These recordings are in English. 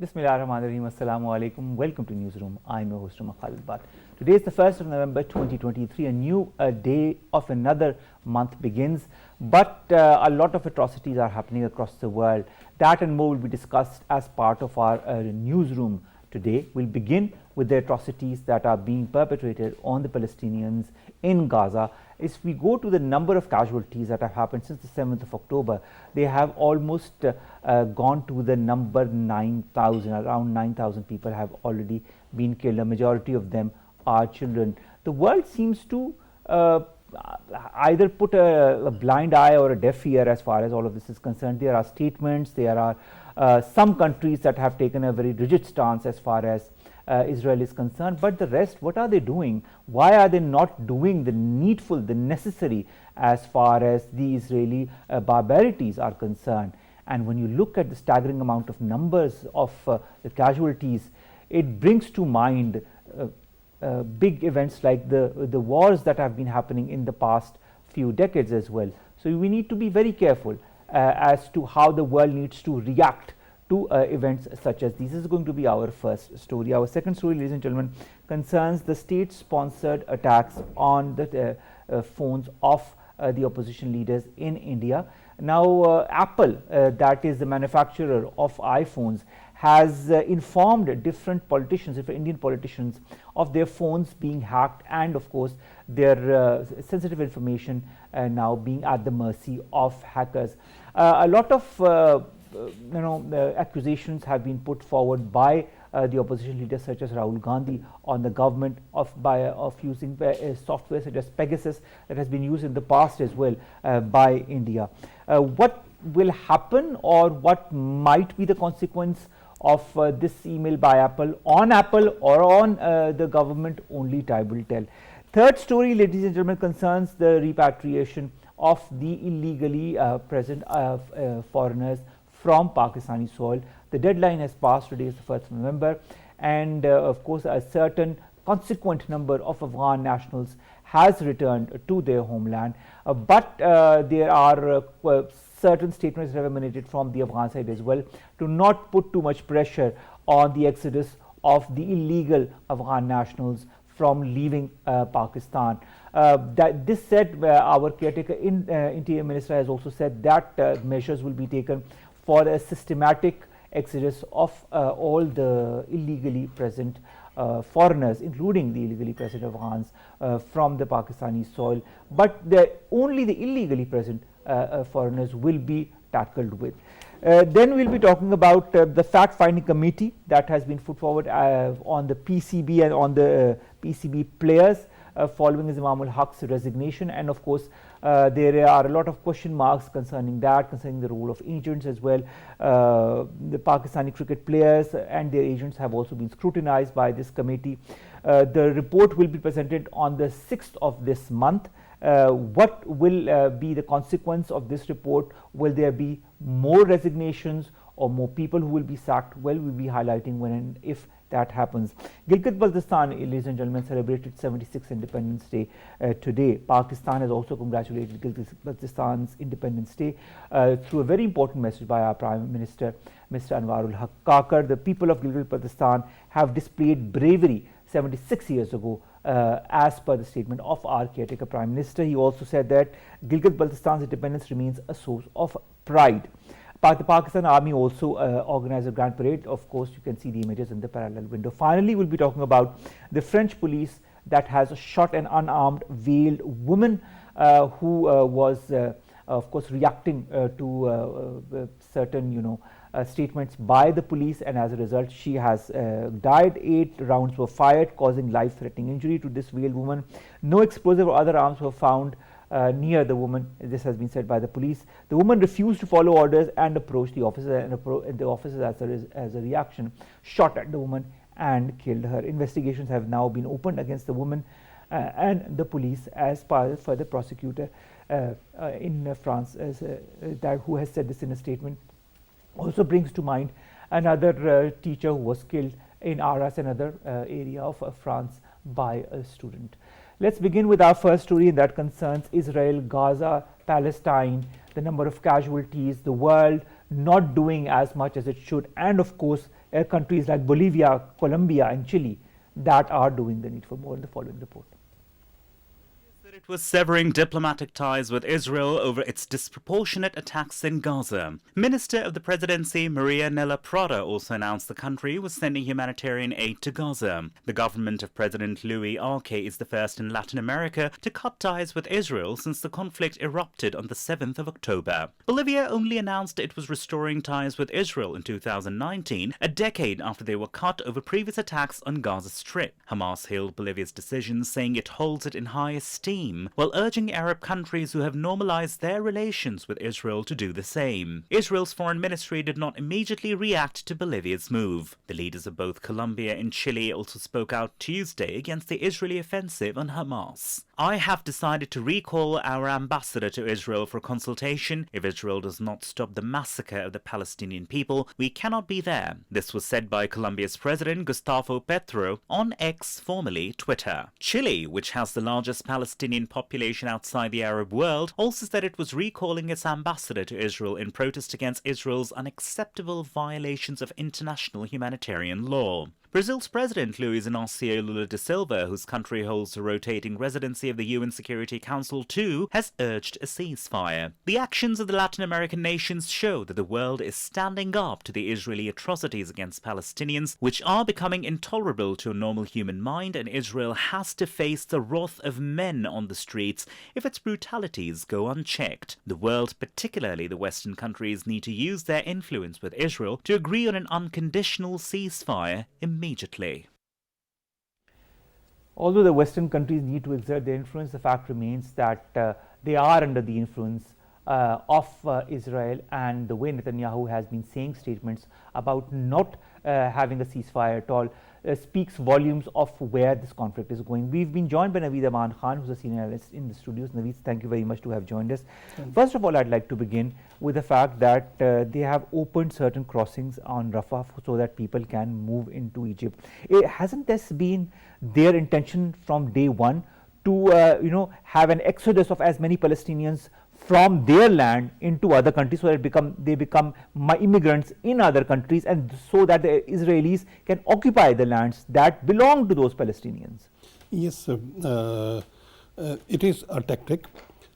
Bismillahirrahmanirrahim. Assalamu alaikum. Welcome to Newsroom. I'm your host, Omar Khalid. Today is the 1st of November 2023. A new day of another month begins, but a lot of atrocities are happening across the world. That and more will be discussed as part of our newsroom today. We'll begin with the atrocities that are being perpetrated on the Palestinians in Gaza. If we go to the number of casualties that have happened since the 7th of October, they have almost gone to the number 9,000. Around 9,000 people have already been killed. A majority of them are children. The world seems to either put a blind eye or a deaf ear as far as all of this is concerned. There are statements, there are some countries that have taken a very rigid stance as far as Israel is concerned, but the rest, what are they doing? Why are they not doing the needful, the necessary as far as the Israeli barbarities are concerned? And when you look at the staggering amount of numbers of the casualties, it brings to mind big events like the wars that have been happening in the past few decades as well. So we need to be very careful as to how the world needs to react to events such as these. This is going to be our first story. Our second story, ladies and gentlemen, concerns the state-sponsored attacks on the phones of the opposition leaders in India. Now, Apple, that is the manufacturer of iPhones, has informed different politicians, different Indian politicians, of their phones being hacked and, of course, their sensitive information now being at the mercy of hackers. A lot of accusations have been put forward by the opposition leaders such as Rahul Gandhi on the government of using software such as Pegasus that has been used in the past as well by India. What will happen, or what might be the consequence of this email by Apple or on the government, only time will tell. Third story, ladies and gentlemen, concerns the repatriation of the illegally present foreigners from Pakistani soil. The deadline has passed. Today is the 1st of November, and of course a certain consequent number of Afghan nationals has returned to their homeland, but there are certain statements that have emanated from the Afghan side as well to not put too much pressure on the exodus of the illegal Afghan nationals from leaving Pakistan. This said, our caretaker Interior Minister has also said that measures will be taken for a systematic exodus of all the illegally present foreigners, including the illegally present Afghans, from the Pakistani soil, but only the illegally present foreigners will be tackled with. Then we will be talking about the fact-finding committee that has been put forward on the PCB and on the PCB players following Imam ul-Haq's resignation, and of course there are a lot of question marks concerning that, concerning the role of agents as well. The Pakistani cricket players and their agents have also been scrutinized by this committee. The report will be presented on the 6th of this month. What will be the consequence of this report? Will there be more resignations or more people who will be sacked? Well, we'll be highlighting when and if that happens. Gilgit-Baltistan, ladies and gentlemen, celebrated 76th Independence Day today. Pakistan has also congratulated Gilgit-Baltistan's Independence Day through a very important message by our Prime Minister, Mr. Anwarul Haq Kakar. The people of Gilgit-Baltistan have displayed bravery 76 years ago, as per the statement of our caretaker Prime Minister. He also said that Gilgit-Baltistan's independence remains a source of pride. The Pakistan Army also organized a grand parade. Of course, you can see the images in the parallel window. Finally, we'll be talking about the French police that has shot an unarmed veiled woman who was, of course, reacting to certain, statements by the police, and as a result, she has died. 8 rounds were fired, causing life-threatening injury to this veiled woman. No explosive or other arms were found near the woman. This has been said by the police. The woman refused to follow orders and approached the officer, and the officers, as a reaction, shot at the woman and killed her. Investigations have now been opened against the woman and the police, as per the prosecutor in France, who has said this in a statement. Also brings to mind another teacher who was killed in Arras, another area of France, by a student. Let's begin with our first story, and that concerns Israel, Gaza, Palestine, the number of casualties, the world not doing as much as it should, and of course countries like Bolivia, Colombia and Chile that are doing the needful more in the following report. That it was severing diplomatic ties with Israel over its disproportionate attacks in Gaza. Minister of the Presidency Maria Nella Prada also announced the country was sending humanitarian aid to Gaza. The government of President Luis Arce is the first in Latin America to cut ties with Israel since the conflict erupted on the 7th of October. Bolivia only announced it was restoring ties with Israel in 2019, a decade after they were cut over previous attacks on Gaza Strip. Hamas hailed Bolivia's decision, saying it holds it in high esteem, while urging Arab countries who have normalized their relations with Israel to do the same. Israel's foreign ministry did not immediately react to Bolivia's move. The leaders of both Colombia and Chile also spoke out Tuesday against the Israeli offensive on Hamas. I have decided to recall our ambassador to Israel for consultation. If Israel does not stop the massacre of the Palestinian people, we cannot be there. This was said by Colombia's president Gustavo Petro on X, formerly Twitter. Chile, which has the largest Palestinian population outside the Arab world, also said it was recalling its ambassador to Israel in protest against Israel's unacceptable violations of international humanitarian law. Brazil's President Luiz Inácio Lula da Silva, whose country holds the rotating residency of the UN Security Council too, has urged a ceasefire. The actions of the Latin American nations show that the world is standing up to the Israeli atrocities against Palestinians, which are becoming intolerable to a normal human mind, and Israel has to face the wrath of men on the streets if its brutalities go unchecked. The world, particularly the Western countries, need to use their influence with Israel to agree on an unconditional ceasefire immediately. Although the Western countries need to exert their influence, the fact remains that they are under the influence of Israel, and the way Netanyahu has been saying statements about not having a ceasefire at all speaks volumes of where this conflict is going. We've been joined by Naveed Aman Khan, who's a senior analyst in the studios. Naveed, thank you very much to have joined us. First of all, I'd like to begin with the fact that they have opened certain crossings on Rafah so that people can move into Egypt. Hasn't this been their intention from day one to have an exodus of as many Palestinians from their land into other countries, so that they become immigrants in other countries, and so that the Israelis can occupy the lands that belong to those Palestinians? Yes, it is a tactic,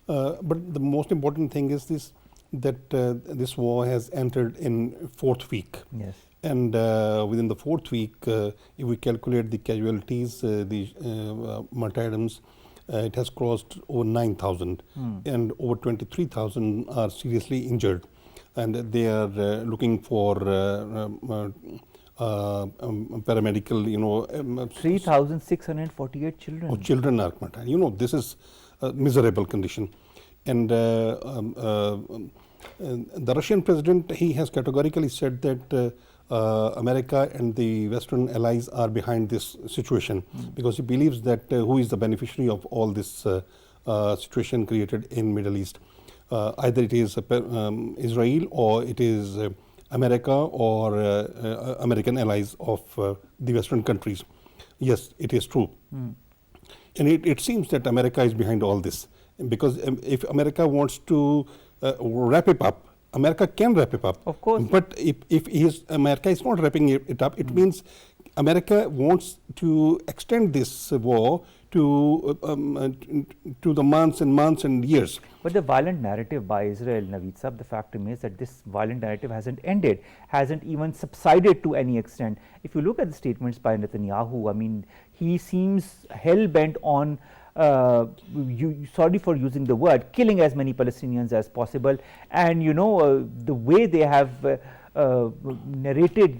but the most important thing is that this war has entered in fourth week. Yes. And within the fourth week, if we calculate the casualties, the martyrdoms, it has crossed over 9,000, and over 23,000 are seriously injured, and they are looking for paramedical. 3,648 children. Oh, children are martyred. This is a miserable condition, and the Russian president, he has categorically said that America and the Western allies are behind this situation, because he believes that who is the beneficiary of all this situation created in Middle East? Either it is Israel, or it is America, or American allies of the Western countries. Yes, it is true. And it seems that America is behind all this, because if America wants to wrap it up, America can wrap it up. Of course. But if America is not wrapping it up, it means America wants to extend this war to the months and months and years. But the violent narrative by Israel, Naveed Sahab, the fact remains that this violent narrative hasn't ended, hasn't even subsided to any extent. If you look at the statements by Netanyahu, I mean, he seems hell-bent on sorry for using the word, killing as many Palestinians as possible. And the way they have narrated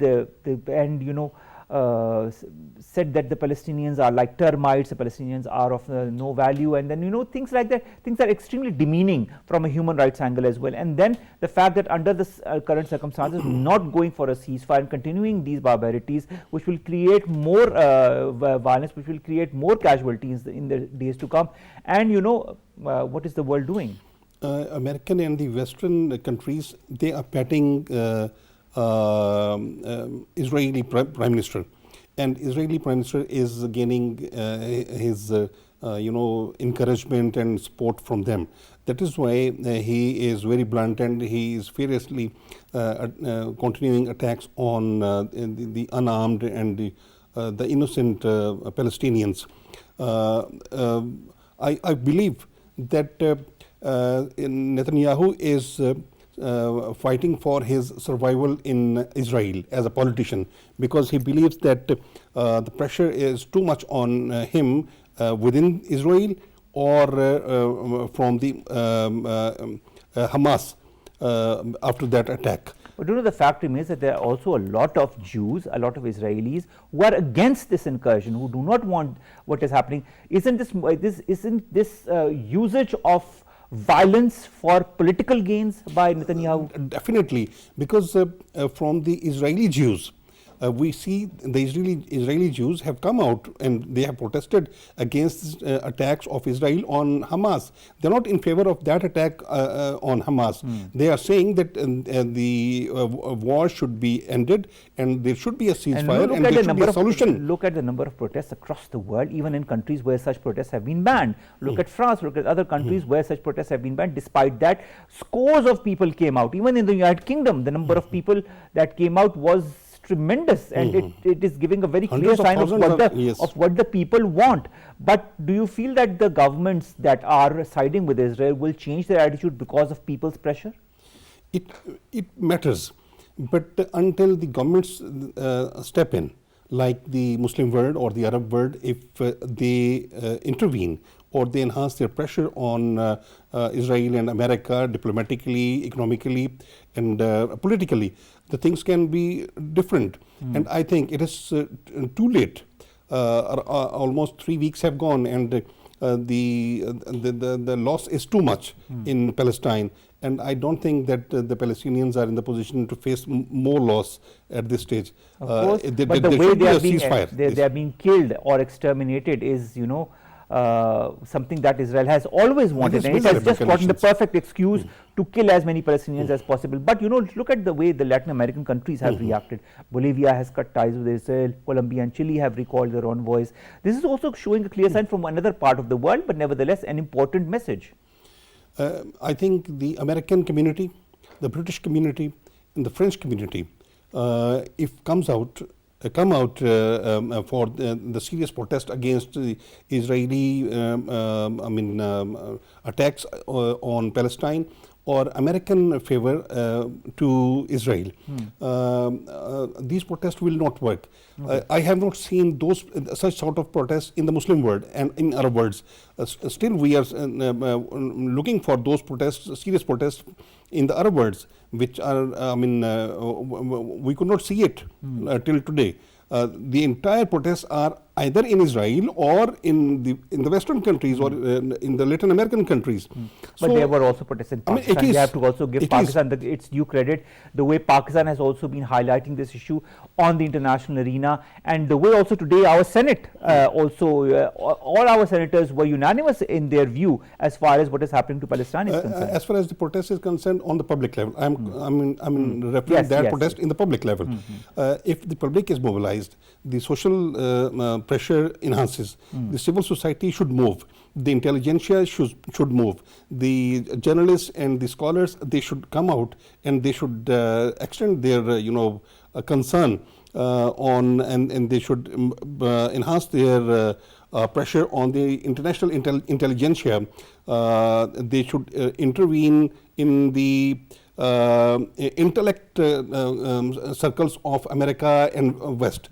said that the Palestinians are like termites, the Palestinians are of no value, and then things like that, things are extremely demeaning from a human rights angle as well. And then the fact that under this current circumstances, not going for a ceasefire and continuing these barbarities, which will create more violence, which will create more casualties in the days to come. And what is the world doing? American and the Western countries, they are patting Israeli Prime Minister, and Israeli Prime Minister is gaining his encouragement and support from them. That is why he is very blunt, and he is furiously continuing attacks on the unarmed and the innocent Palestinians. I believe that Netanyahu is fighting for his survival in Israel as a politician, because he believes that the pressure is too much on him within Israel or from the Hamas after that attack. But the fact remains that there are also a lot of Jews, a lot of Israelis who are against this incursion, who do not want what is happening. Isn't this usage of violence for political gains by Netanyahu? Definitely, because from the Israeli Jews, we see the Israeli Jews have come out and they have protested against attacks of Israel on Hamas. They are not in favor of that attack on Hamas. They are saying that the war should be ended and there should be a ceasefire and there should be a solution. Look at the number of protests across the world, even in countries where such protests have been banned. Look at France, look at other countries where such protests have been banned. Despite that, scores of people came out. Even in the United Kingdom, the number of people that came out was tremendous, and it is giving a very clear sign of what the people want. But do you feel that the governments that are siding with Israel will change their attitude because of people's pressure? It matters, but until the governments step in, like the Muslim world or the Arab world, if they intervene or they enhance their pressure on Israel and America diplomatically, economically and politically, the things can be different. And I think it is too late. Almost 3 weeks have gone, and the loss is too much in Palestine. And I don't think that the Palestinians are in the position to face more loss at this stage. Of course, but the way they are being killed or exterminated is, something that Israel has always wanted, and it has just gotten the perfect excuse to kill as many Palestinians as possible. But look at the way the Latin American countries have reacted. Bolivia has cut ties with Israel, Colombia and Chile have recalled their envoys. This is also showing a clear sign from another part of the world, but nevertheless an important message. I think the American community, the British community and the French community, if come out for the serious protest against the Israeli attacks on Palestine, or American favor to Israel. These protests will not work. I have not seen such sort of protests in the Muslim world and in Arab worlds. Still we are looking for those protests, serious protests in the Arab worlds, which are, we could not see it till today. The entire protests are either in Israel or in the Western countries or in the Latin American countries. But there were also protests in Pakistan. We have to also give Pakistan its due credit. The way Pakistan has also been highlighting this issue on the international arena, and the way also today our Senate all our senators were unanimous in their view as far as what is happening to Palestine is concerned. As far as the protest is concerned on the public level, I'm referring that protest in the public level. If the public is mobilized, the social pressure enhances. The civil society should move. The intelligentsia should move. The journalists and the scholars, they should come out and they should extend their concern and they should enhance their pressure on the international intelligentsia. They should intervene in the intellect circles of America and West,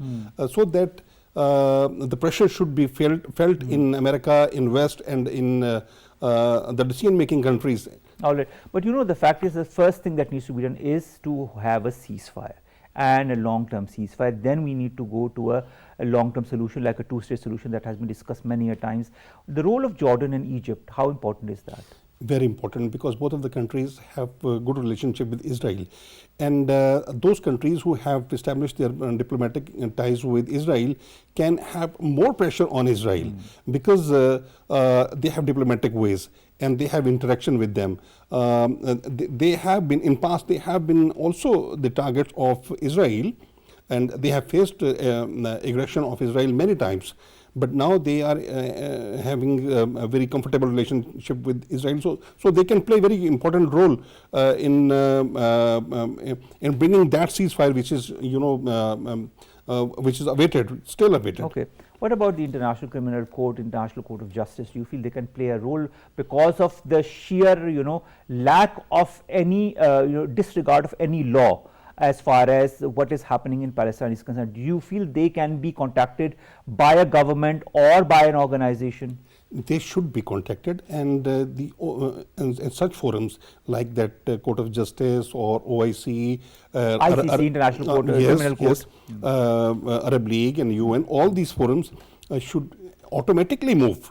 so that the pressure should be felt in America, in West, and in the decision-making countries. All right, but the fact is, the first thing that needs to be done is to have a ceasefire and a long-term ceasefire. Then we need to go to a long-term solution, like a two-state solution that has been discussed many a times. The role of Jordan and Egypt, how important is that? Very important, because both of the countries have a good relationship with Israel, and those countries who have established their diplomatic ties with Israel can have more pressure on Israel because they have diplomatic ways and they have interaction with them. They have been in past, they have been also the targets of Israel, and they have faced aggression of Israel many times. but now they are having a very comfortable relationship with Israel. So they can play a very important role in bringing that ceasefire, which is which is awaited, still awaited. Okay. What about the International Criminal Court, International Court of Justice? Do you feel they can play a role because of the sheer, lack of any, disregard of any law as far as what is happening in Palestine is concerned? Do you feel they can be contacted by a government or by an organization? They should be contacted, and and such forums like that Court of Justice or OIC, ICC, International Court, Criminal Court, Arab League and UN, all these forums should automatically move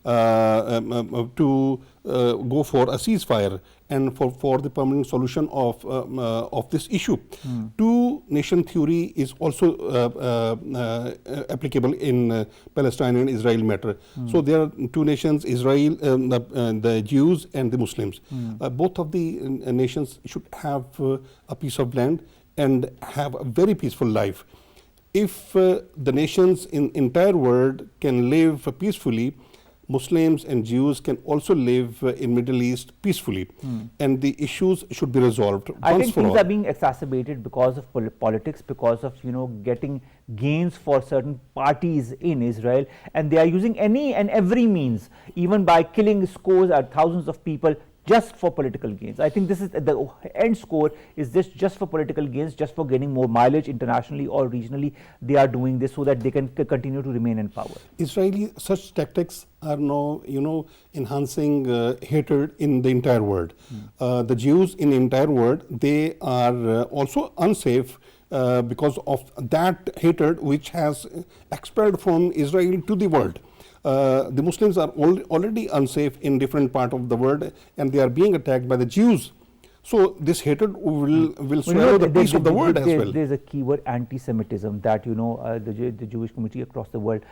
to go for a ceasefire and for the permanent solution of this issue. Two-nation theory is also applicable in Palestine and Israel matter. So there are two nations, Israel, the Jews and the Muslims. Both of the nations should have a piece of land and have a very peaceful life. If the nations in entire world can live peacefully, Muslims and Jews can also live in Middle East peacefully, and the issues should be resolved once for all. I think things are being exacerbated because of politics, because of getting gains for certain parties in Israel, and they are using any and every means, even by killing scores or thousands of people, just for political gains. I think this is the end score is this, just for political gains, just for getting more mileage internationally or regionally. They are doing this so that they can continue to remain in power. Israeli such tactics are now enhancing hatred in the entire world. The Jews in the entire world, they are also unsafe because of that hatred which has expelled from Israel to the world. The Muslims are already unsafe in different parts of the world, and they are being attacked by the Jews. So this hatred will swallow the peace of the world as well. There is a keyword, anti-Semitism, that the Jewish community across the world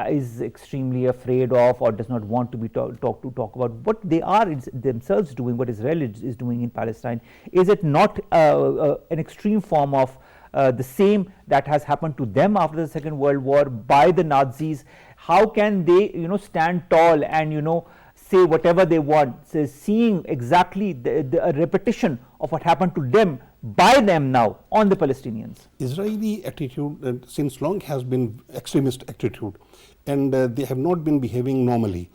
is extremely afraid of, or does not want to be talk about. What they are themselves doing, what Israel is doing in Palestine, is it not an extreme form of the same that has happened to them after the Second World War by the Nazis? How can they stand tall and say whatever they want, seeing exactly the repetition of what happened to them by them now on the Palestinians? Israeli attitude since long has been extremist attitude, and they have not been behaving normally.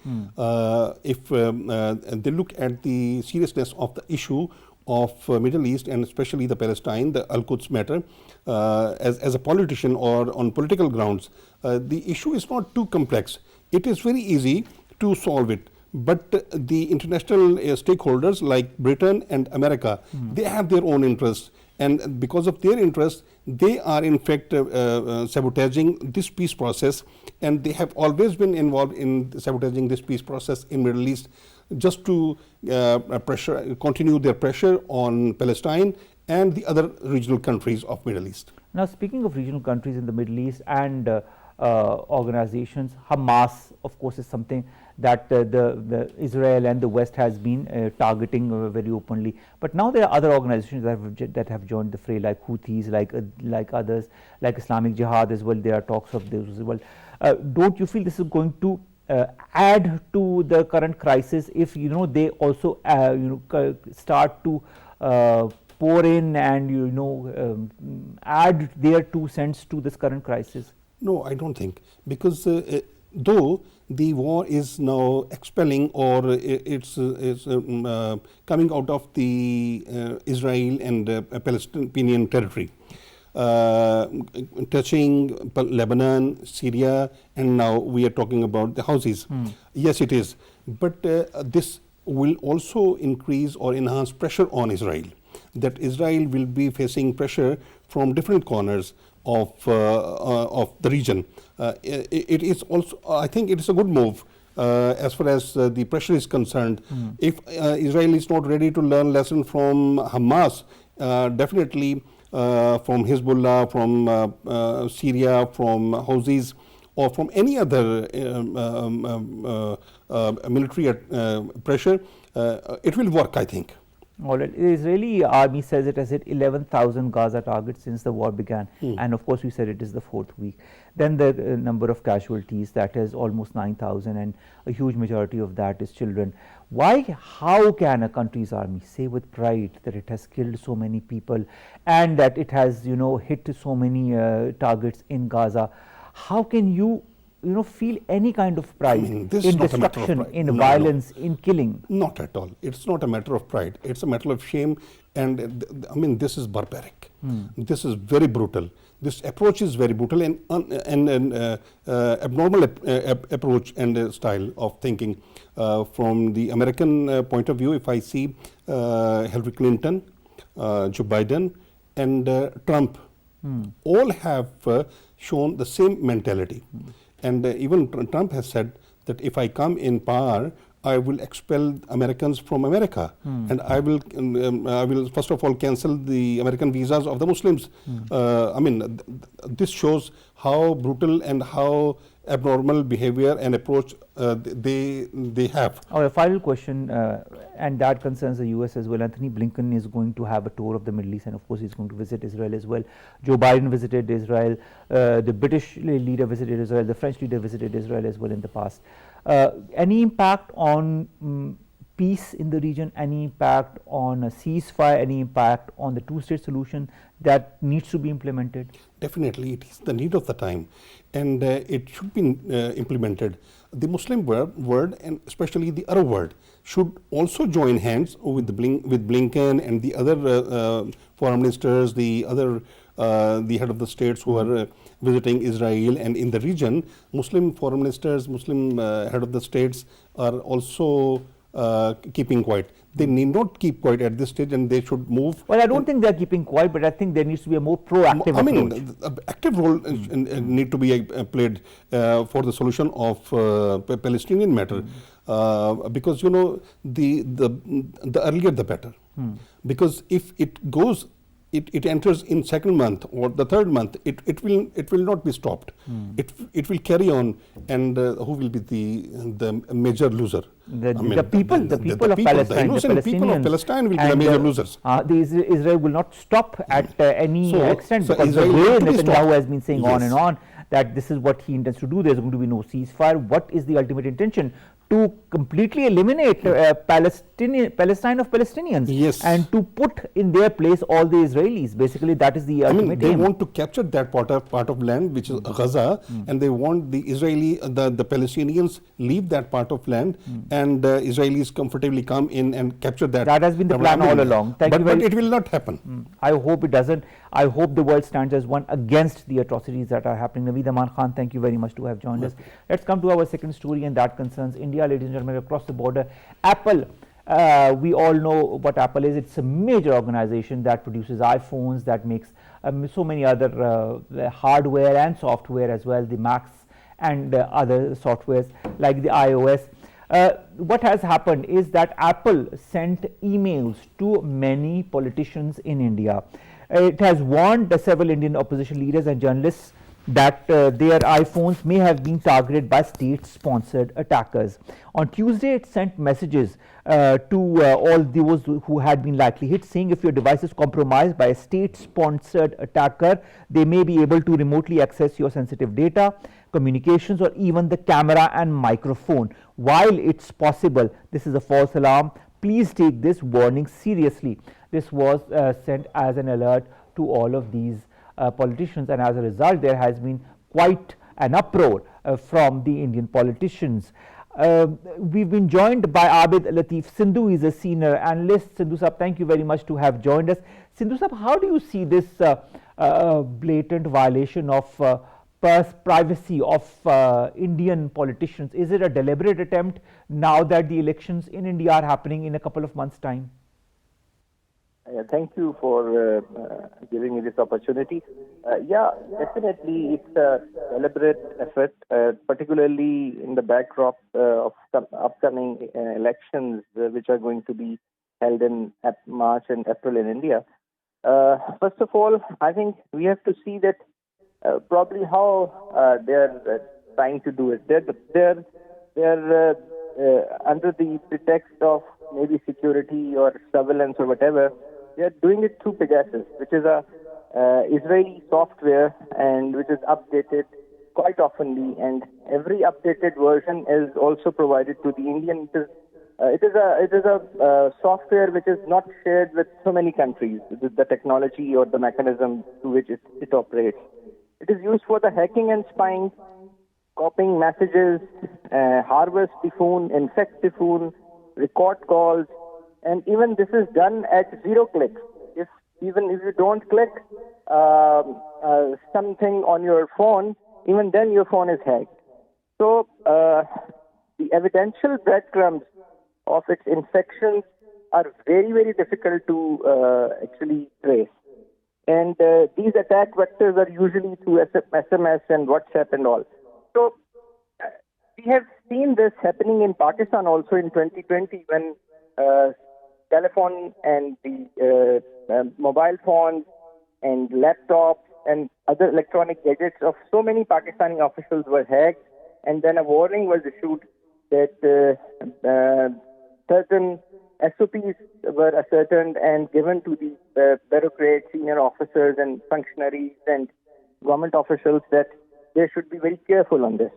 If they look at the seriousness of the issue of Middle East and especially the Palestine, the Al-Quds matter, as a politician or on political grounds, the issue is not too complex. It is very easy to solve it. But the international stakeholders like Britain and America, they have their own interests. And because of their interests, they are in fact sabotaging this peace process. And they have always been involved in sabotaging this peace process in Middle East, just to continue their pressure on Palestine and the other regional countries of Middle East. Now, speaking of regional countries in the Middle East and organizations, Hamas, of course, is something that the Israel and the West has been targeting very openly. But now there are other organizations that have joined the fray, like Houthis, like others, like Islamic Jihad as well. There are talks of those as well. Don't you feel this is going to add to the current crisis if they also start to pour in and add their 2 cents to this current crisis? No, I don't think, because though the war is now expelling, or it's coming out of the Israel and Palestinian territory, touching Lebanon, Syria, and now we are talking about the Houthis. Yes, it is, but this will also increase or enhance pressure on Israel, that Israel will be facing pressure from different corners of the region. It is also, I think it is a good move as far as the pressure is concerned. If Israel is not ready to learn lesson from Hamas, definitely from Hezbollah, from Syria, from Houthis, or from any other military pressure, it will work, I think. All right. The Israeli army says it has hit 11,000 Gaza targets since the war began. And of course, we said it is the fourth week. Then the number of casualties, that is almost 9,000, and a huge majority of that is children. How can a country's army say with pride that it has killed so many people and that it has, hit so many targets in Gaza? How can you feel any kind of pride in destruction, in violence, in killing? Not at all. It's not a matter of pride. It's a matter of shame. And this is barbaric. This is very brutal. This approach is very brutal and abnormal approach and style of thinking. From the American point of view, if I see Hillary Clinton, Joe Biden, and Trump, all have shown the same mentality. And even Trump has said that if I come in power, I will expel Americans from America, and I will first of all cancel the American visas of the Muslims. This shows how brutal and how abnormal behavior and approach they have. Our final question, and that concerns the US as well. Anthony Blinken is going to have a tour of the Middle East, and of course he's going to visit Israel as well. Joe Biden visited Israel, the British leader visited Israel, the French leader visited Israel as well in the past. Any impact on peace in the region, any impact on a ceasefire, any impact on the two-state solution that needs to be implemented? Definitely, it is the need of the time, and it should be implemented. The Muslim world, and especially the Arab world, should also join hands with Blinken and the other foreign ministers, the head of the states who are visiting Israel, and in the region, Muslim foreign ministers, Muslim head of the states are also keeping quiet. They need not keep quiet at this stage, and they should move. Well, I don't think they are keeping quiet, but I think there needs to be a more proactive approach. Active role need to be played for the solution of Palestinian matter, because the earlier the better. Because if it goes, it enters in second month or the third month, it will not be stopped. It will carry on, and who will be the major loser? The people of Palestine, the innocent people of Palestine will be the major losers. Israel will not stop at any extent, because the way Netanyahu has been saying on and on that this is what he intends to do. There's going to be no ceasefire. What is the ultimate intention? To completely eliminate Palestine of Palestinians, and to put in their place all the Israelis. Basically, that is the ultimate they aim. Want to capture that part of land, which is Gaza, and they want the Palestinians leave that part of land, and Israelis comfortably come in and capture that. That has been the plan all along. But it will not happen. I hope it doesn't. I hope the world stands as one against the atrocities that are happening. Naveed, Aman Khan, thank you very much to have joined us. Let's come to our second story, and that concerns India, ladies and gentlemen, across the border. Apple, we all know what Apple is. It's a major organization that produces iPhones, that makes so many other hardware and software as well, the Macs and other softwares like the iOS. What has happened is that Apple sent emails to many politicians in India. It has warned several Indian opposition leaders and journalists that their iPhones may have been targeted by state-sponsored attackers. On Tuesday, it sent messages to all those who had been likely hit, saying if your device is compromised by a state-sponsored attacker, they may be able to remotely access your sensitive data, communications, or even the camera and microphone. While it's possible this is a false alarm, please take this warning seriously. This was sent as an alert to all of these politicians, and as a result there has been quite an uproar from the Indian politicians. We've been joined by Abid, Latif. Sindhu is a senior analyst. Sindhu sahab, thank you very much to have joined us. Sindhu sahab, how do you see this blatant violation of privacy of Indian politicians? Is it a deliberate attempt now that the elections in India are happening in a couple of months' time? Thank you for giving me this opportunity. Yeah, definitely it's a deliberate effort, particularly in the backdrop of some upcoming elections which are going to be held in March and April in India. First of all, I think we have to see that probably how they're trying to do it. They're under the pretext of maybe security or surveillance or whatever, they are doing it through Pegasus, which is a Israeli software and which is updated quite oftenly, and every updated version is also provided to the Indian. It is a software which is not shared with so many countries. With the technology or the mechanism through which it operates. It is used for the hacking and spying, copying messages, harvest the phone, infect the phone, record calls, and even this is done at 0 clicks. Even if you don't click something on your phone, even then your phone is hacked. So the evidential breadcrumbs of its infections are very, very difficult to actually trace. And these attack vectors are usually through SMS and WhatsApp and all. So we have seen this happening in Pakistan also in 2020 when telephone and the mobile phones and laptops and other electronic gadgets of so many Pakistani officials were hacked, and then a warning was issued that certain SOPs were ascertained and given to the bureaucrats, senior officers and functionaries and government officials that they should be very careful on this.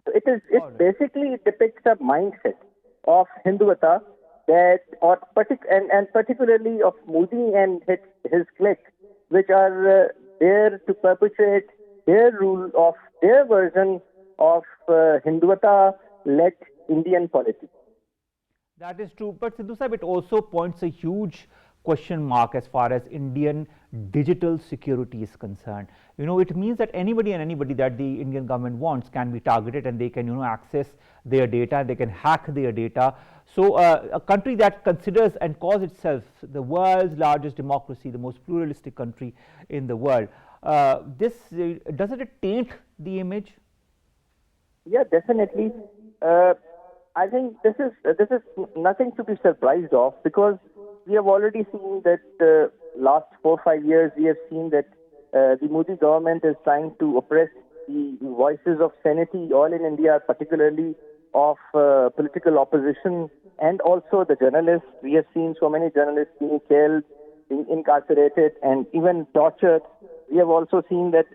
So it basically depicts a mindset of Hindutva that, and particularly of Modi and his clique, which are there to perpetuate their rule of their version of Hindutva-led Indian politics. That is true, but Sindhu Sahib, it also points a huge question mark as far as Indian digital security is concerned. It means that anybody and anybody that the Indian government wants can be targeted, and they can, access their data, they can hack their data. So a country that considers and calls itself the world's largest democracy, the most pluralistic country in the world, doesn't it taint the image? Yeah, definitely. I think this is nothing to be surprised of, because we have already seen that last 4 or 5 years we have seen that the Modi government is trying to oppress the voices of sanity all in India, particularly of political opposition and also the journalists. We have seen so many journalists being killed, being incarcerated and even tortured. We have also seen that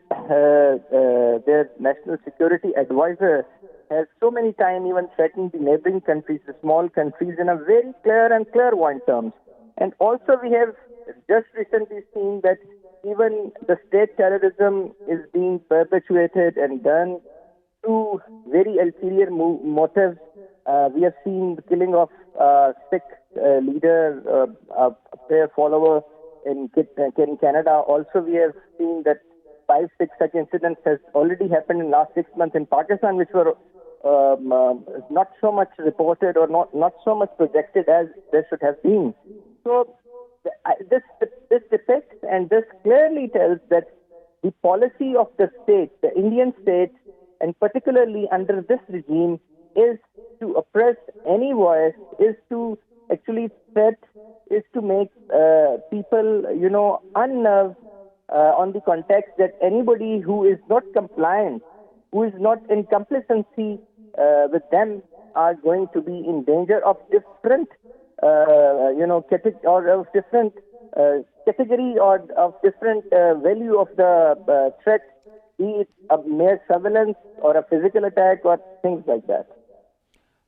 their national security advisor has so many times even threatened the neighboring countries, the small countries, in a very clear and clairvoyant terms. And also we have just recently seen that even the state terrorism is being perpetuated and done through very ulterior motives. We have seen the killing of Sikh leader, a prayer follower in Canada. Also we have seen that 5-6 such incidents has already happened in the last 6 months in Pakistan, which were not so much reported or not so much projected as there should have been. So this depicts and this clearly tells that the policy of the state, the Indian state, and particularly under this regime, is to oppress any voice, is to actually threat, is to make people, unnerved on the context that anybody who is not compliant, who is not in complacency with them, are going to be in danger of different, category or of different value of the threat, be it a mere surveillance or a physical attack or things like that.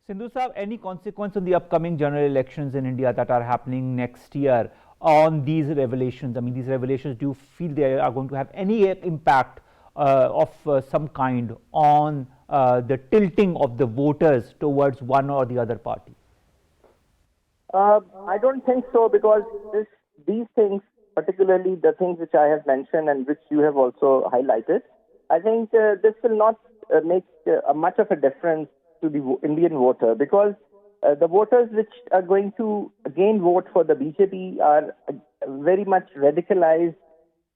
Sindhu Sahib, any consequence on the upcoming general elections in India that are happening next year on these revelations? I mean, these revelations, do you feel they are going to have any impact of some kind on the tilting of the voters towards one or the other party? I don't think so, because these things, particularly the things which I have mentioned and which you have also highlighted, I think this will not make much of a difference to the Indian voter, because the voters which are going to again vote for the BJP are very much radicalized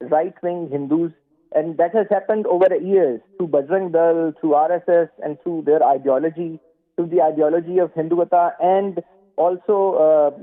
right-wing Hindus, and that has happened over the years through Bajrang Dal, through RSS, and through their ideology, through the ideology of Hindutva, and also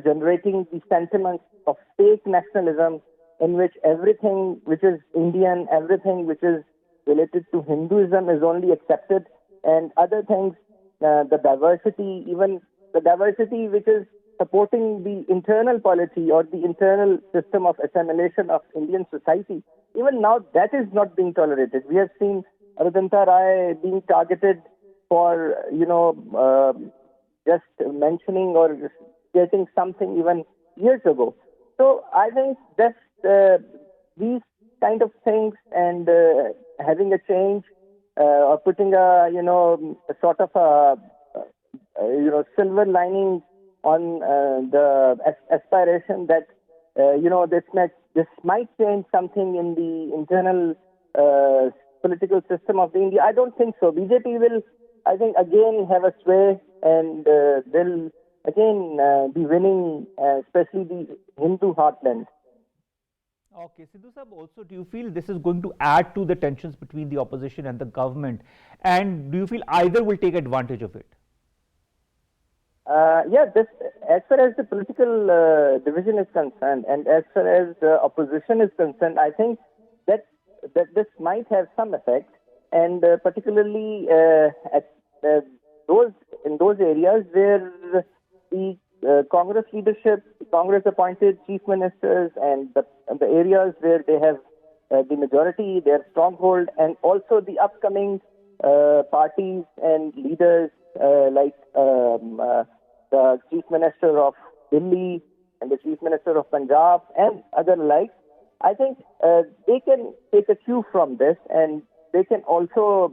generating the sentiments of fake nationalism, in which everything which is Indian, everything which is related to Hinduism is only accepted, and other things the diversity, even the diversity which is supporting the internal policy or the internal system of assimilation of Indian society, even now that is not being tolerated. We have seen Arundhati Rai being targeted for, just mentioning or getting something even years ago. So I think that these kind of things and having a change or putting a sort of a silver lining on the aspiration that this might change something in the internal political system of India. I don't think so. BJP will, I think, again have a sway, and they'll again be winning, especially the Hindu heartland. Okay, Sindhu Sahab, also, do you feel this is going to add to the tensions between the opposition and the government, and do you feel either will take advantage of it? As far as the political division is concerned, and as far as opposition is concerned, I think that this might have some effect, and particularly in those areas where the Congress leadership, Congress-appointed chief ministers, and the areas where they have the majority, their stronghold, and also the upcoming parties and leaders like the chief minister of Delhi and the chief minister of Punjab and other like. I think they can take a cue from this, and they can also,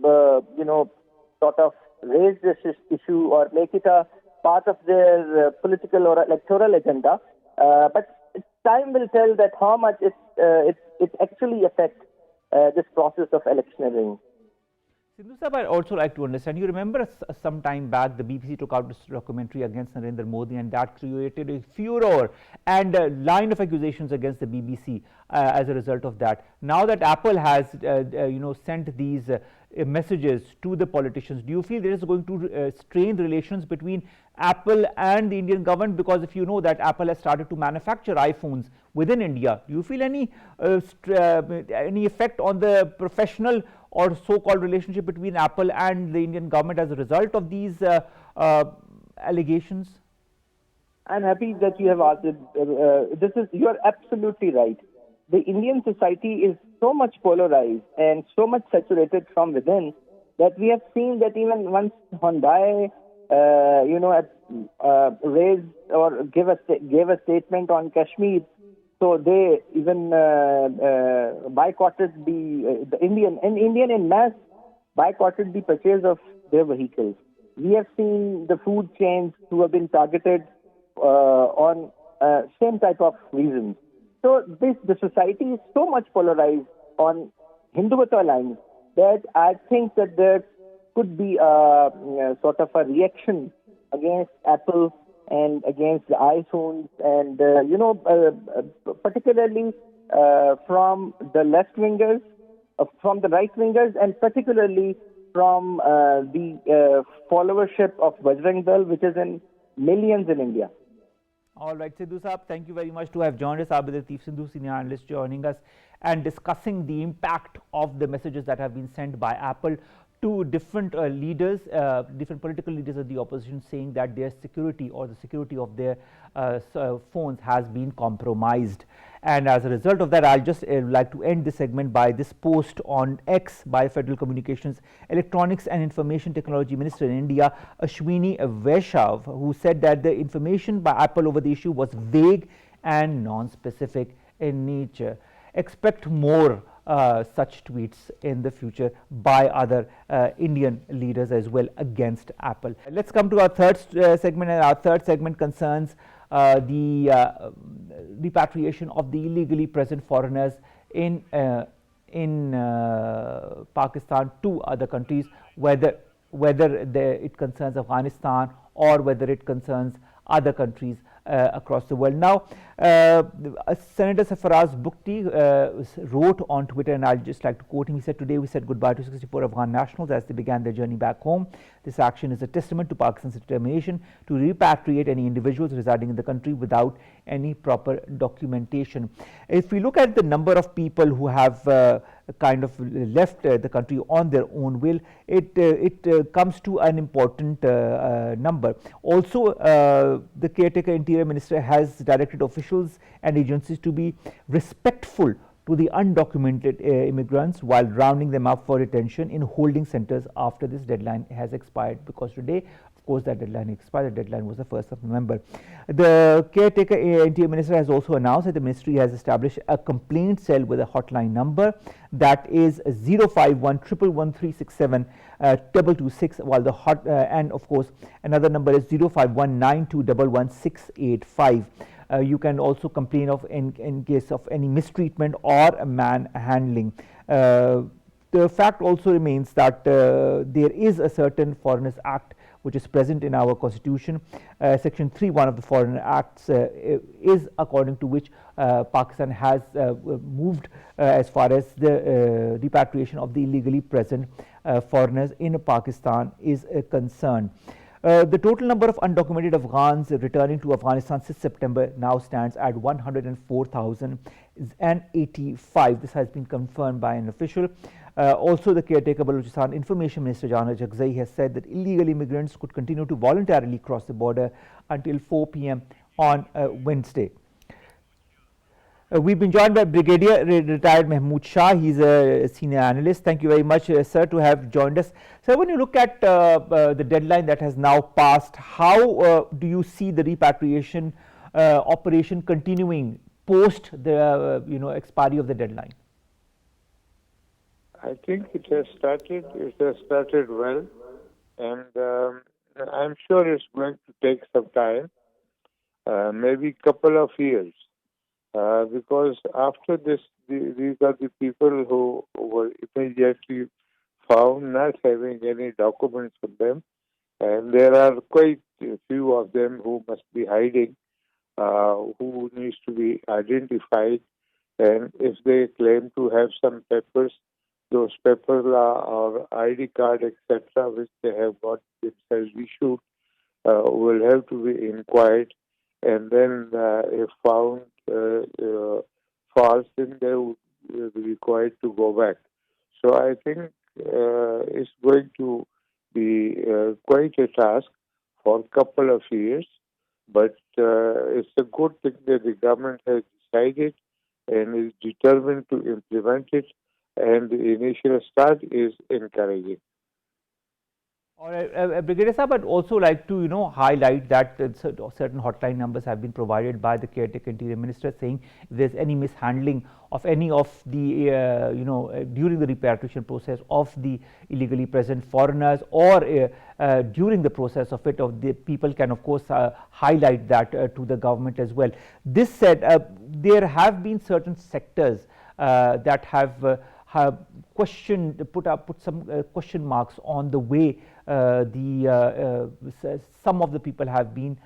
sort of raise this issue or make it a part of their political or electoral agenda. But time will tell that how much it actually affects this process of electioneering. Sindhu Sahab, I'd also like to understand, you remember some time back the BBC took out this documentary against Narendra Modi, and that created a furor and a line of accusations against the BBC as a result of that. Now that Apple has sent these messages to the politicians, do you feel there is going to strain relations between Apple and the Indian government? Because if you know that Apple has started to manufacture iPhones within India, do you feel any effect on the professional or so-called relationship between Apple and the Indian government as a result of these allegations? I'm happy that you have asked it. You are absolutely right. The Indian society is so much polarized and so much saturated from within that we have seen that even once Hyundai, raised or gave a statement on Kashmir, so they even boycotted the Indian in mass boycotted the purchase of their vehicles. We have seen the food chains who have been targeted on same type of reasons. So the society is so much polarized on Hindutva lines that I think that there could be a sort of a reaction against Apple and against the iPhones, and particularly from the left wingers, from the right wingers, and particularly from the followership of Bajrang Dal, which is in millions in India. All right, Sindhu Sahab, thank you very much to have joined us. Abid Latif Sindhu, senior analyst, joining us and discussing the impact of the messages that have been sent by Apple to different leaders, different political leaders of the opposition, saying that their security or the security of their phones has been compromised. And as a result of that, I'll just like to end this segment by this post on X by Federal Communications, Electronics and Information Technology Minister in India, Ashwini Vaishnav, who said that the information by Apple over the issue was vague and non-specific in nature. Expect more such tweets in the future by other Indian leaders as well against Apple. Let's come to our third segment, and our third segment concerns the repatriation of the illegally present foreigners in Pakistan to other countries, whether it concerns Afghanistan or whether it concerns other countries across the world. Now, Senator Sarfaraz Bukti wrote on Twitter, and I'll just like to quote him. He said, "Today we said goodbye to 64 Afghan nationals as they began their journey back home. This action is a testament to Pakistan's determination to repatriate any individuals residing in the country without any proper documentation." If we look at the number of people who have kind of left the country on their own will, it comes to an important number. Also, the caretaker interior minister has directed officials and agencies to be respectful to the undocumented immigrants while rounding them up for detention in holding centers after this deadline has expired, because today, of course, that deadline expired. The deadline was the 1st of November. The caretaker interior minister has also announced that the ministry has established a complaint cell with a hotline number that is 051 111 226, while the and of course another number is 051 9211 you can also complain of in case of any mistreatment or manhandling. The fact also remains that there is a certain Foreigners Act which is present in our constitution. Section 3(1) of the Foreign Acts is according to which Pakistan has moved as far as the repatriation of the illegally present foreigners in Pakistan is concerned. The total number of undocumented Afghans returning to Afghanistan since September now stands at 104,085. This has been confirmed by an official. Also, the caretaker Balochistan Information Minister Jana Jagzai has said that illegal immigrants could continue to voluntarily cross the border until 4 p.m. on Wednesday. We've been joined by Brigadier retired Mehmood Shah. He's a senior analyst. Thank you very much, sir, to have joined us. Sir, when you look at the deadline that has now passed, how do you see the repatriation operation continuing post the expiry of the deadline? I think it has started. It has started well, and I'm sure it's going to take some time, maybe a couple of years. Because after this, these are the people who were immediately found not having any documents on them, and there are quite a few of them who must be hiding, who needs to be identified, and if they claim to have some papers, those papers or ID card, etc., which they have got themselves issued, will have to be inquired, and then if found false, then they would be required to go back. So I think it's going to be quite a task for a couple of years, but it's a good thing that the government has decided and is determined to implement it, and the initial start is encouraging. All right, Brigadier Sir, but also like to highlight that certain hotline numbers have been provided by the caretaker interior minister, saying if there's any mishandling of any of the during the repatriation process of the illegally present foreigners, or during the process of it, of the people can of course highlight that to the government as well. This said, there have been certain sectors that have put some question marks on the way some of the people have been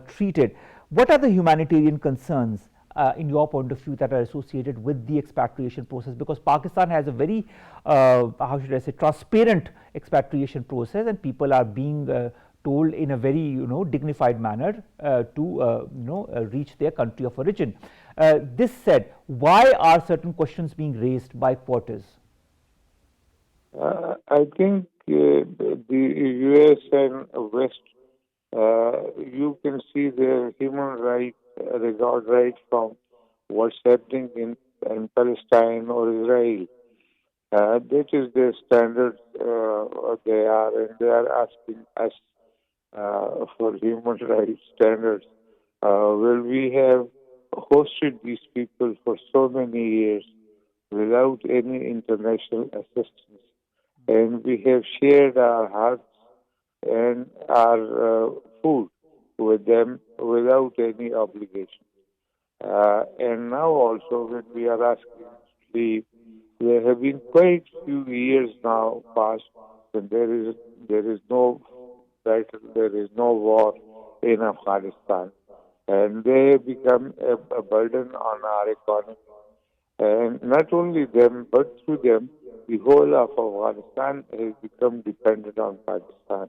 treated. What are the humanitarian concerns in your point of view that are associated with the expatriation process? Because Pakistan has a very how should I say, transparent expatriation process, and people are being told in a very dignified manner to reach their country of origin. This said, why are certain questions being raised by quarters? I think the US and West, you can see their human rights regard right from what's happening in Palestine or Israel. That is their standard. They are asking us for human rights standards. Well, we have hosted these people for so many years without any international assistance, and we have shared our hearts and our food with them without any obligation. And now also, when we are asking to leave, there have been quite few years now past when there is no battle, there is no war in Afghanistan. and they have become a burden on our economy. And not only them, but through them, the whole of Afghanistan has become dependent on Pakistan.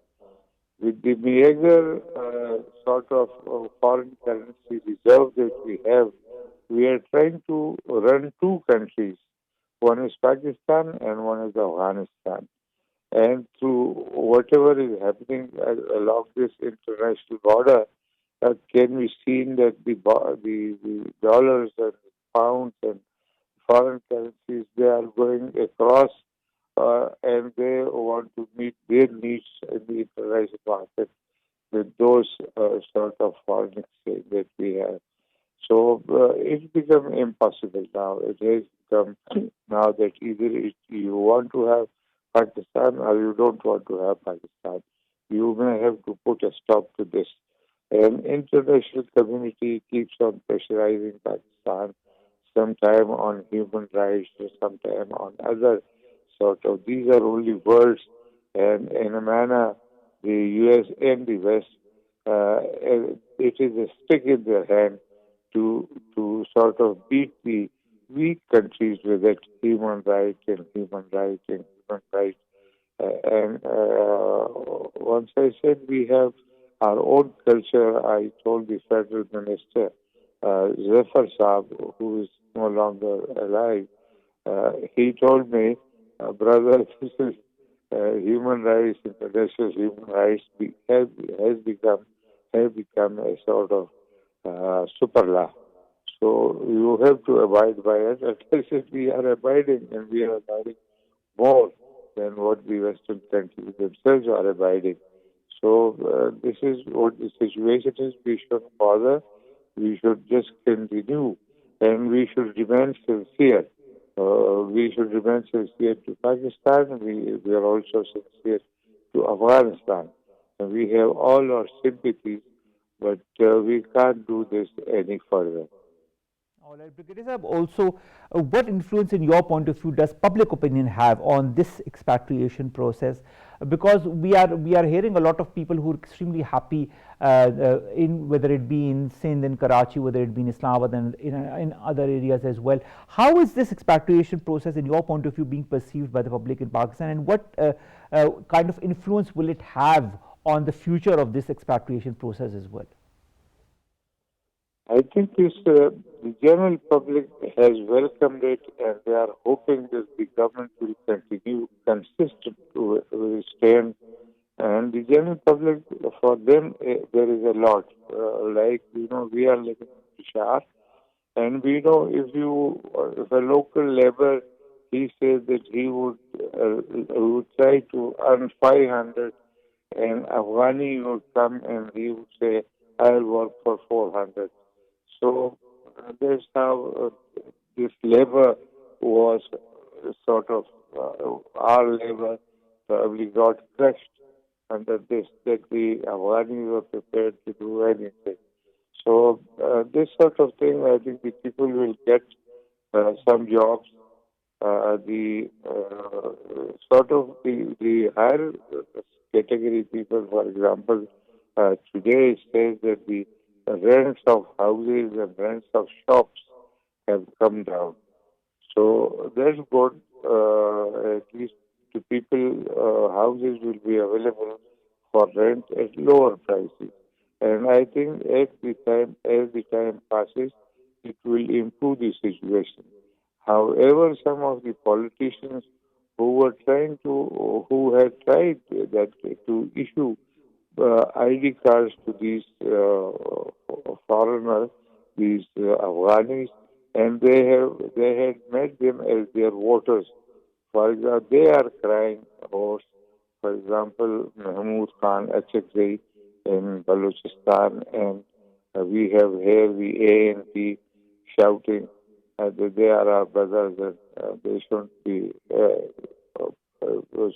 With the meager sort of foreign currency reserve that we are trying to run two countries. One is Pakistan and one is Afghanistan. And through whatever is happening along this international border, can be seen that the dollars and pounds and foreign currencies, they are going across and they want to meet their needs in the international market with those sort of foreign exchange that we have. So it's become impossible now. It has become now that either you want to have Pakistan or you don't want to have Pakistan. You may have to put a stop to this. And international community keeps on pressurizing Pakistan, sometime on human rights, sometime on other sort of. These are only words, and in a manner, the U.S. and the West, it is a stick in their hand to sort of beat the weak countries with it, human rights and human rights and human rights. And once I said we have our own culture, I told the federal minister, Zafar Saab, who is no longer alive, he told me, brother, this is human rights, international human rights has become a sort of super law. So you have to abide by it. At least we are abiding, and we are abiding more than what the Western countries themselves are abiding. So this is what the situation is. We shouldn't bother. We should just continue, and we should remain sincere. We should remain sincere to Pakistan. We are also sincere to Afghanistan. And we have all our sympathies, but we can't do this any further. All right, Brigadier Sahib, also, what influence, in your point of view, does public opinion have on this expatriation process? Because we are hearing a lot of people who are extremely happy, in whether it be in Sindh, in Karachi, whether it be in Islamabad, and in other areas as well. How is this expatriation process, in your point of view, being perceived by the public in Pakistan, and what kind of influence will it have on the future of this expatriation process as well? I think the general public has welcomed it, and they are hoping that the government will continue consistent with its stand. And the general public, for them, there is a lot. Like, we are living in Shah, and we know if a local labor, he says that he would try to earn 500, and Afghani would come and he would say, I'll work for 400. So that's how this labor was sort of, our labor probably got crushed under this, that the Afghani were prepared to do anything. So this sort of thing, I think the people will get some jobs. The sort of the higher category people, for example, today it says that the rents of houses and rents of shops have come down. So that's good. At least to people, houses will be available for rent at lower prices. And I think as the time passes, it will improve the situation. However, some of the politicians who had tried that to issue ID cards to these foreigners, these Afghanis, and they had made them as their voters. For example, they are crying horse. For example, Mehmood Khan, HXA in Balochistan, and we have here the ANP shouting that they are our brothers and they shouldn't be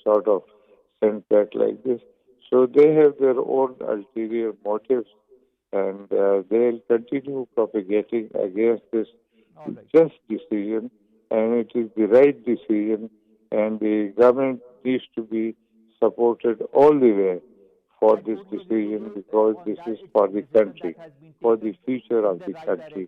sort of sent back like this. So they have their own ulterior motives, and they'll continue propagating against this just decision, and it is the right decision, and the government needs to be supported all the way for this decision because this is for the country, for the future of the country.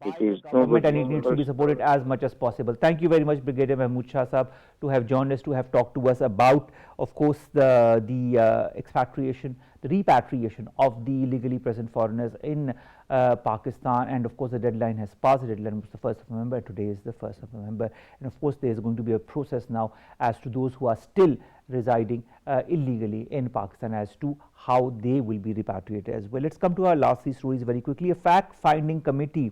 It is government and nobody it needs to be supported as much as possible. Thank you very much, Brigadier Mehmood Shah Sahab, to have joined us, to have talked to us about, of course, the expatriation, the repatriation of the illegally present foreigners in Pakistan. And of course, the deadline has passed. The deadline was the 1st of November. Today is the 1st of November. And of course, there is going to be a process now as to those who are still residing illegally in Pakistan as to how they will be repatriated as well. Let's come to our last three stories very quickly. A fact-finding committee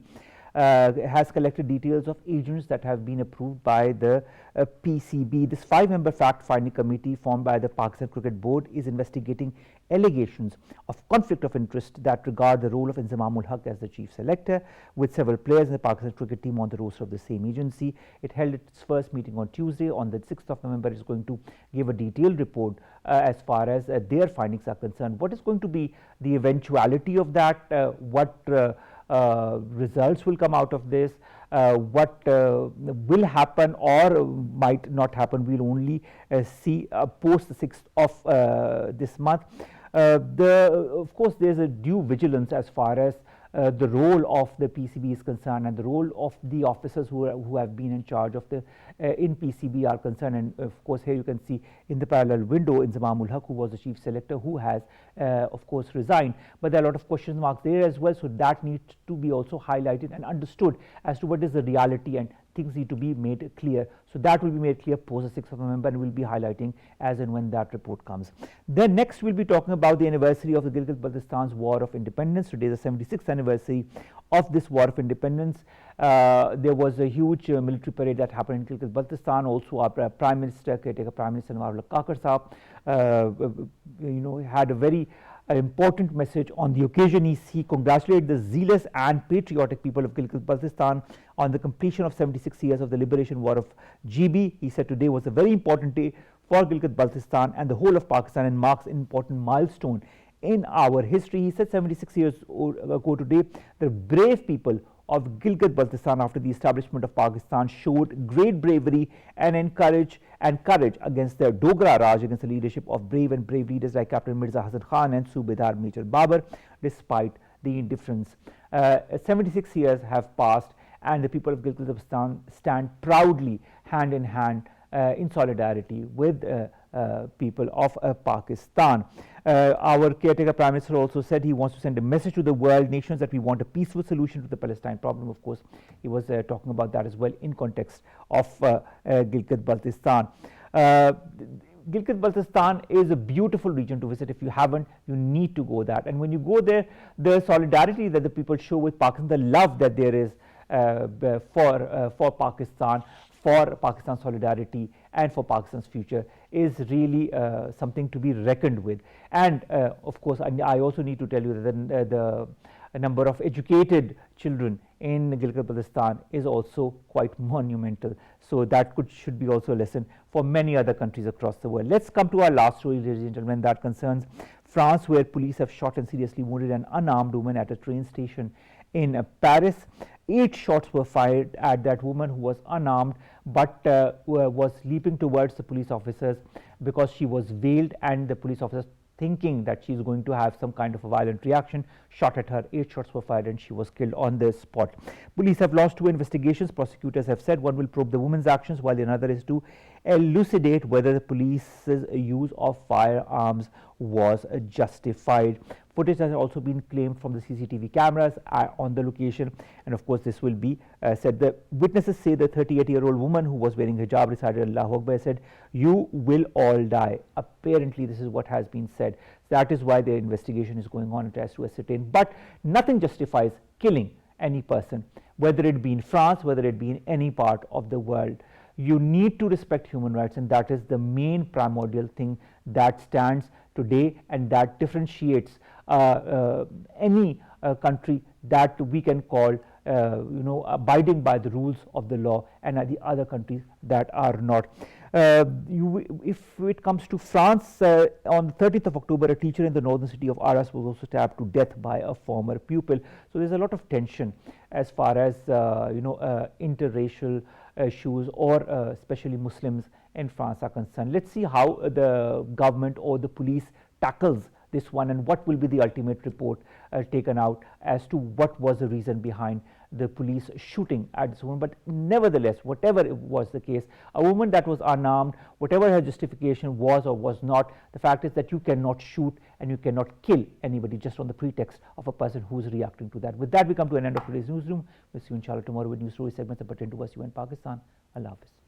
has collected details of agents that have been approved by the PCB. This 5-member fact-finding committee formed by the Pakistan Cricket Board is investigating allegations of conflict of interest that regard the role of Inzamamul Haq as the chief selector, with several players in the Pakistan cricket team on the roster of the same agency. It held its first meeting on Tuesday. On the 6th of November, it is going to give a detailed report as far as their findings are concerned. What is going to be the eventuality of that? What results will come out of this? What will happen or might not happen, we'll only see post the 6th of this month. Of course, there's a due vigilance as far as the role of the PCB is concerned, and the role of the officers who have been in charge of the in PCB are concerned. And of course, here you can see in the parallel window Inzamamul Haq, who was the chief selector, who has of course resigned. But there are a lot of question marks there as well, so that needs to be also highlighted and understood as to what is the reality, and things need to be made clear. So that will be made clear post the 6th of November, and we'll be highlighting as and when that report comes. Then next we'll be talking about the anniversary of the Gilgit-Baltistan's War of Independence. Today is the 76th anniversary of this War of Independence. There was a huge military parade that happened in Gilgit-Baltistan. Also, our Prime Minister, caretaker Prime Minister Nawaz Kakar Sahab, had a very important message on the occasion. He congratulated the zealous and patriotic people of Gilgit-Baltistan on the completion of 76 years of the liberation war of GB. He said today was a very important day for Gilgit-Baltistan and the whole of Pakistan, and marks an important milestone in our history. He said 76 years ago today, the brave people of Gilgit-Baltistan after the establishment of Pakistan showed great bravery and courage against the Dogra Raj, against the leadership of brave leaders like Captain Mirza Hasan Khan and Subedar Major Babar, despite the indifference. 76 years have passed, and the people of Gilgit-Baltistan stand proudly hand in hand in solidarity with people of Pakistan. Our caretaker Prime Minister also said he wants to send a message to the world nations that we want a peaceful solution to the Palestine problem. Of course, he was talking about that as well in context of Gilgit-Baltistan. Gilgit-Baltistan is a beautiful region to visit. If you haven't, you need to go there. And when you go there, the solidarity that the people show with Pakistan, the love that there is for Pakistan, for Pakistan's solidarity and for Pakistan's future is really something to be reckoned with. And of course, I also need to tell you that the number of educated children in Gilgit-Baltistan is also quite monumental. So that should be also a lesson for many other countries across the world. Let's come to our last story, ladies and gentlemen, that concerns France, where police have shot and seriously wounded an unarmed woman at a train station in Paris. 8 shots were fired at that woman, who was unarmed but was leaping towards the police officers because she was veiled, and the police officers, thinking that she is going to have some kind of a violent reaction, shot at her. 8 shots were fired and she was killed on the spot. Police have launched 2 investigations. Prosecutors have said one will probe the woman's actions, while the another is to elucidate whether the police's use of firearms was justified. Footage has also been claimed from the CCTV cameras on the location, and of course this will be said. The witnesses say the 38-year-old woman who was wearing hijab recited Allahu Akbar, said, "You will all die." Apparently this is what has been said. That is why the investigation is going on. It has to ascertain, but nothing justifies killing any person, whether it be in France, whether it be in any part of the world. You need to respect human rights, and that is the main primordial thing that stands today and that differentiates any country that we can call abiding by the rules of the law, and the other countries that are not. If it comes to France, on the 30th of October, a teacher in the northern city of Arras was also stabbed to death by a former pupil. So there's a lot of tension as far as interracial issues or especially Muslims in France are concerned. Let's see how the government or the police tackles this one, and what will be the ultimate report taken out as to what was the reason behind the police shooting at this woman. But nevertheless, whatever it was the case, a woman that was unarmed, whatever her justification was or was not, the fact is that you cannot shoot and you cannot kill anybody just on the pretext of a person who is reacting to that. With that, we come to an end of today's newsroom. We'll see you inshallah tomorrow with news story segments that pertain to us, you and Pakistan. Allah Hafiz.